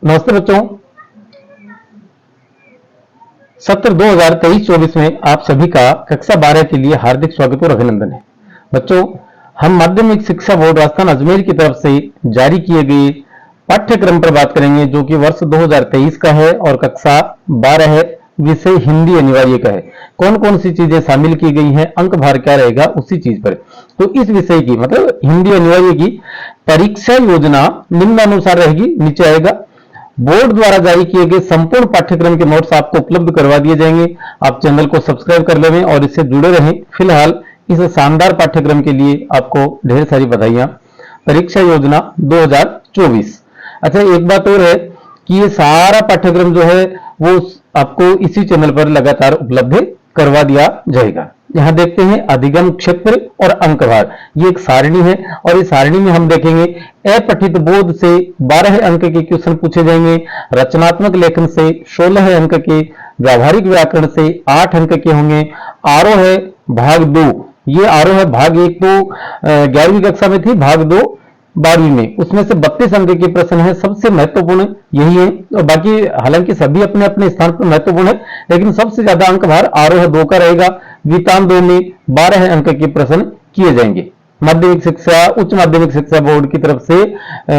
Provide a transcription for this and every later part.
नमस्ते बच्चों। सत्र 2023-24 में आप सभी का कक्षा 12 के लिए हार्दिक स्वागत और अभिनंदन है। बच्चों, हम माध्यमिक शिक्षा बोर्ड राजस्थान अजमेर की तरफ से जारी किए गए पाठ्यक्रम पर बात करेंगे, जो कि वर्ष 2023 का है और कक्षा 12 है। विषय हिंदी अनिवार्य का है। कौन कौन सी चीजें शामिल की गई हैं, अंक भार क्या रहेगा उसी चीज पर। तो इस विषय की मतलब हिंदी अनिवार्य की परीक्षा योजना निम्नानुसार रहेगी, नीचे आएगा। बोर्ड द्वारा जारी किए गए संपूर्ण पाठ्यक्रम के नोट्स आपको उपलब्ध करवा दिए जाएंगे। आप चैनल को सब्सक्राइब कर लें और इससे जुड़े रहें। फिलहाल इस शानदार पाठ्यक्रम के लिए आपको ढेर सारी बधाइयां। परीक्षा योजना 2024। अच्छा, एक बात और है कि ये सारा पाठ्यक्रम जो है वो आपको इसी चैनल पर लगातार उपलब्ध करवा दिया जाएगा। यहां देखते हैं अधिगम क्षेत्र और अंक भार, ये एक सारणी है और इस सारणी में हम देखेंगे अपठित बोध से 12 अंक के क्वेश्चन पूछे जाएंगे, रचनात्मक लेखन से 16 अंक के, व्यावहारिक व्याकरण से 8 अंक के होंगे। आरोह है भाग 2, ये आरोह है भाग 1 तो 11वीं कक्षा में थी, भाग 2 12वीं में, उसमें से 32 अंक के प्रश्न है। सबसे महत्वपूर्ण यही है और बाकी हालांकि सभी अपने अपने स्थान पर महत्वपूर्ण है, लेकिन सबसे ज्यादा अंक भार आरोह 2 का रहेगा। वितान 2 में 12 अंक के प्रश्न किए जाएंगे। माध्यमिक शिक्षा उच्च माध्यमिक शिक्षा बोर्ड की तरफ से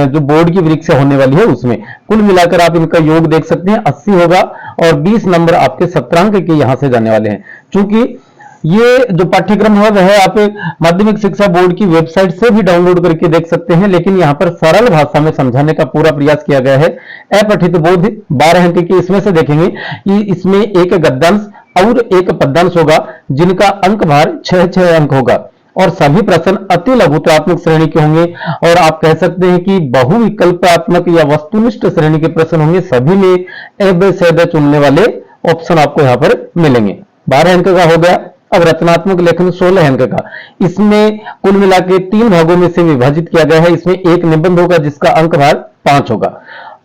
जो बोर्ड की परीक्षा होने वाली है उसमें कुल मिलाकर आप इनका योग देख सकते हैं 80 होगा और 20 नंबर आपके 17 अंक के यहां से जाने वाले हैं। चूंकि ये जो पाठ्यक्रम है वह आप माध्यमिक शिक्षा बोर्ड की वेबसाइट से भी डाउनलोड करके देख सकते हैं, लेकिन यहां पर सरल भाषा में समझाने का पूरा प्रयास किया गया है। अपठित बोध 12 अंक की, इसमें से देखेंगे कि इसमें एक गद्यांश और एक पद्यांश होगा, जिनका अंक भार 6 अंक होगा और सभी प्रश्न अति लघुत्रात्मक श्रेणी के होंगे और आप कह सकते हैं कि बहुविकल्पात्मक या वस्तुनिष्ठ श्रेणी के प्रश्न होंगे। सभी में ए ब से द चुनने वाले ऑप्शन आपको यहां पर मिलेंगे। 12 अंक का हो गया। अब रचनात्मक लेखन 16 अंक का, इसमें कुल मिला के 3 भागों में से विभाजित किया गया है। इसमें एक निबंध होगा जिसका अंक भार 5 होगा।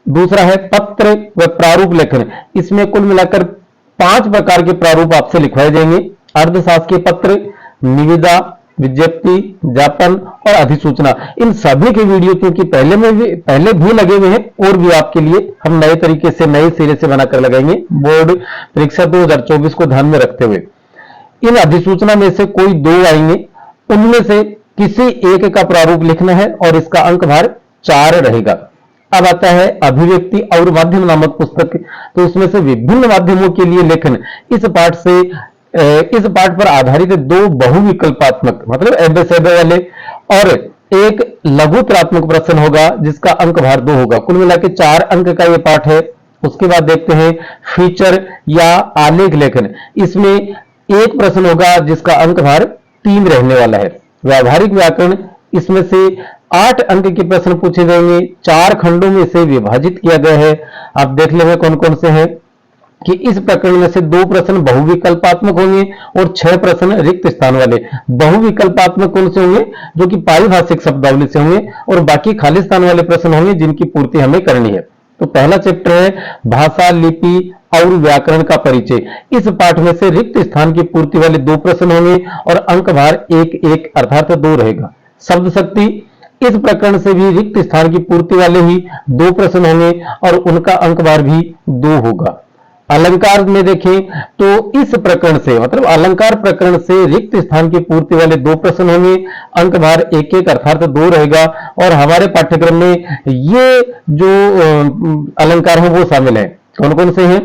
दूसरा है पत्र व प्रारूप लेखन, इसमें कुल मिलाकर 5 प्रकार के प्रारूप आपसे लिखवाए जाएंगे। अर्धशासकीय पत्र, निविदा, विज्ञप्ति, ज्ञापन और अधिसूचना, इन सभी के वीडियो क्योंकि पहले भी लगे हुए हैं और भी आपके लिए हम नए तरीके से नए सिरे से बनाकर लगाएंगे बोर्ड परीक्षा 2024 को ध्यान में रखते हुए। इन अधिसूचना में से कोई 2 आएंगे, उनमें से किसी एक का प्रारूप लिखना है और इसका अंक भार 4 रहेगा। अब आता है अभिव्यक्ति और माध्यम नामक पुस्तक, तो इसमें से विभिन्न माध्यमों के लिए लेखन, इस पाठ पर आधारित 2 बहुविकल्पात्मक मतलब एबेसेबे वाले और एक लघुत्रात्मक प्रश्न होगा जिसका अंक भार 2 होगा। कुल मिला के 4 अंक का यह पाठ है। उसके बाद देखते हैं फीचर या आलेख लेखन, इसमें एक प्रश्न होगा जिसका अंक भार 3 रहने वाला है। व्यावहारिक व्याकरण, इसमें से 8 अंक के प्रश्न पूछे जाएंगे। 4 खंडों में से विभाजित किया गया है। आप देख लेंगे कौन कौन से हैं कि इस प्रकरण में से 2 प्रश्न बहुविकल्पात्मक होंगे और 6 प्रश्न रिक्त स्थान वाले। बहुविकल्पात्मक कौन से होंगे? जो कि पारिभाषिक शब्दावली से होंगे और बाकी खाली स्थान वाले प्रश्न होंगे जिनकी पूर्ति हमें करनी है। तो पहला चैप्टर है भाषा, लिपि और व्याकरण का परिचय। इस पाठ में से रिक्त स्थान की पूर्ति वाले 2 प्रश्न होंगे और अंक भार 1 अर्थात 2 रहेगा। शब्द शक्ति, इस प्रकरण से भी रिक्त स्थान की पूर्ति वाले ही 2 प्रश्न होंगे और उनका अंक भार भी 2 होगा। अलंकार में देखें तो इस प्रकरण से मतलब अलंकार प्रकरण से रिक्त स्थान की पूर्ति वाले 2 प्रश्न होंगे, अंक भार 1 अर्थात 2 रहेगा। और हमारे पाठ्यक्रम में ये जो अलंकार है वो शामिल है। कौन कौन से हैं?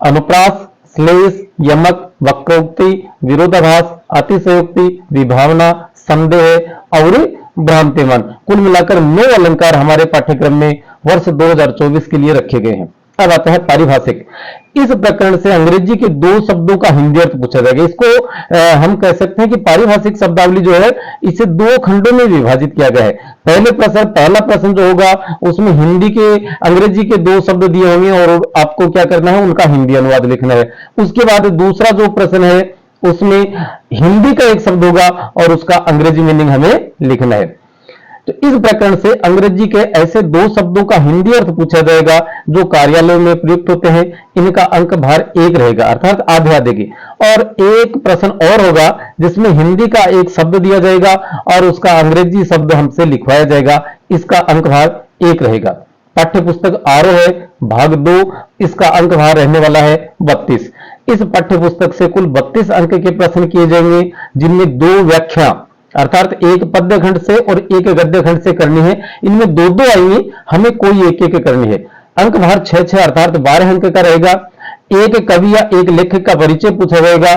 अनुप्रास, श्लेष, यमक, वक्रोक्ति, विरोधाभास, अतिशयोक्ति, विभावना, संदेह और भ्रांतिमान। कुल मिलाकर 9 अलंकार हमारे पाठ्यक्रम में वर्ष 2024 के लिए रखे गए हैं। अब आता है पारिभाषिक। इस प्रकरण से अंग्रेजी के 2 शब्दों का हिंदी अर्थ पूछा जाएगा। इसको हम कह सकते हैं कि पारिभाषिक शब्दावली जो है इसे 2 खंडों में विभाजित किया गया है। पहला प्रश्न जो होगा उसमें हिंदी के अंग्रेजी के 2 शब्द दिए होंगे और आपको क्या करना है, उनका हिंदी अनुवाद लिखना है। उसके बाद दूसरा जो प्रश्न है उसमें हिंदी का 1 शब्द होगा और उसका अंग्रेजी मीनिंग हमें लिखना है। तो इस प्रकरण से अंग्रेजी के ऐसे 2 शब्दों का हिंदी अर्थ पूछा जाएगा जो कार्यालयों में प्रयुक्त होते हैं। इनका अंक भार 1 रहेगा अर्थात आधे की। और एक प्रश्न और होगा जिसमें हिंदी का 1 शब्द दिया जाएगा और उसका अंग्रेजी शब्द हमसे लिखवाया जाएगा। इसका अंक भार 1 रहेगा। पाठ्य पुस्तक आरोह है, भाग 2, इसका अंक भार रहने वाला है 32। इस पाठ्य पुस्तक से कुल 32 अंक के प्रश्न किए जाएंगे, जिनमें 2 व्याख्या अर्थात एक पद्य खंड से और एक गद्य खंड से करनी है। इनमें 2-2 आएंगी, हमें कोई एक एक करनी है। अंक भार 6-6 अर्थात 12 अंक का रहेगा। एक कवि या एक लेखक का परिचय पूछा जाएगा,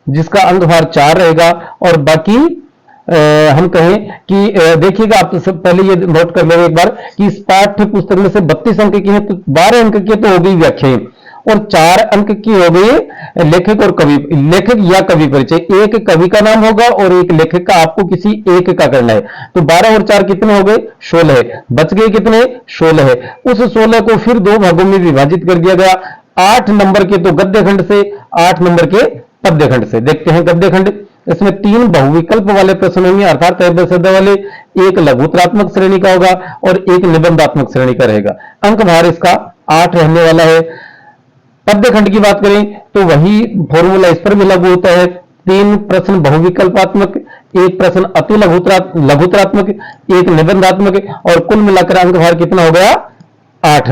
जिसका अंक भार 4 रहेगा। और बाकी हम कहें कि देखिएगा, आप तो पहले ये नोट कर लेंगे एक बार कि इस पाठ्य पुस्तक में से 32 अंक की है, तो 12 अंक की तो हो गई व्याख्याएं और 4 अंक की हो गई लेखक और कवि, लेखक या कवि परिचय। एक कवि का नाम होगा और एक लेखक का, आपको किसी एक का करना है। तो 12 और 4 कितने हो गए? 16। बच गए कितने? 16। उस 16 को फिर 2 भागों में विभाजित कर दिया गया, 8 नंबर के तो गद्य खंड से, 8 नंबर के पद्य खंड से। देखते हैं गद्य खंड। इसमें 3 बहुविकल्प वाले प्रश्न होंगे अर्थात सदा वाले, एक लघुत्रात्मक श्रेणी का होगा और एक निबंधात्मक श्रेणी का रहेगा। अंक भार इसका 8 रहने वाला है। पद्य खंड की बात करें तो वही फॉर्मूला इस पर भी लागू होता है। 3 प्रश्न बहुविकल्पात्मक, एक प्रश्न अति लघुत्रात्मक, एक निबंधात्मक, और कुल मिलाकर अंक भार कितना हो गया? 8।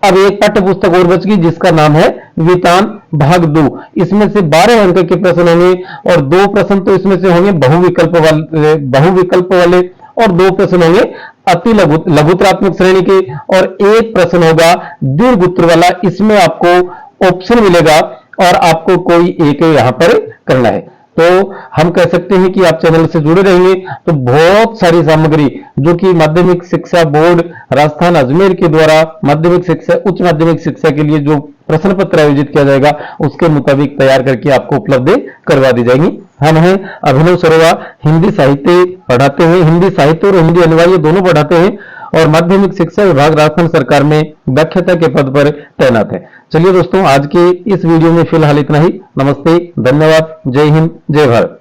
अब एक पाठ्य पुस्तक और बच गई, जिसका नाम है वितान भाग 2। इसमें से 12 अंक के प्रश्न होंगे और 2 प्रश्न तो इसमें से होंगे बहुविकल्प वाले और 2 प्रश्न होंगे अति लघुत्रात्मक श्रेणी के और एक प्रश्न होगा दीर्घ उत्तर वाला। इसमें आपको ऑप्शन मिलेगा और आपको कोई एक यहां पर करना है। तो हम कह सकते हैं कि आप चैनल से जुड़े रहेंगे तो बहुत सारी सामग्री जो कि माध्यमिक शिक्षा बोर्ड राजस्थान अजमेर के द्वारा माध्यमिक शिक्षा, उच्च माध्यमिक शिक्षा के लिए जो प्रश्न पत्र आयोजित किया जाएगा उसके मुताबिक तैयार करके आपको उपलब्ध करवा दी जाएंगी। हम हैं अभिनव सरोवा, हिंदी साहित्य पढ़ाते हैं, हिंदी साहित्य और हिंदी अनिवार्य दोनों पढ़ाते हैं और माध्यमिक शिक्षा विभाग राजस्थान सरकार में व्याख्याता के पद पर तैनात है। चलिए दोस्तों, आज के इस वीडियो में फिलहाल इतना ही। नमस्ते, धन्यवाद, जय हिंद, जय भारत।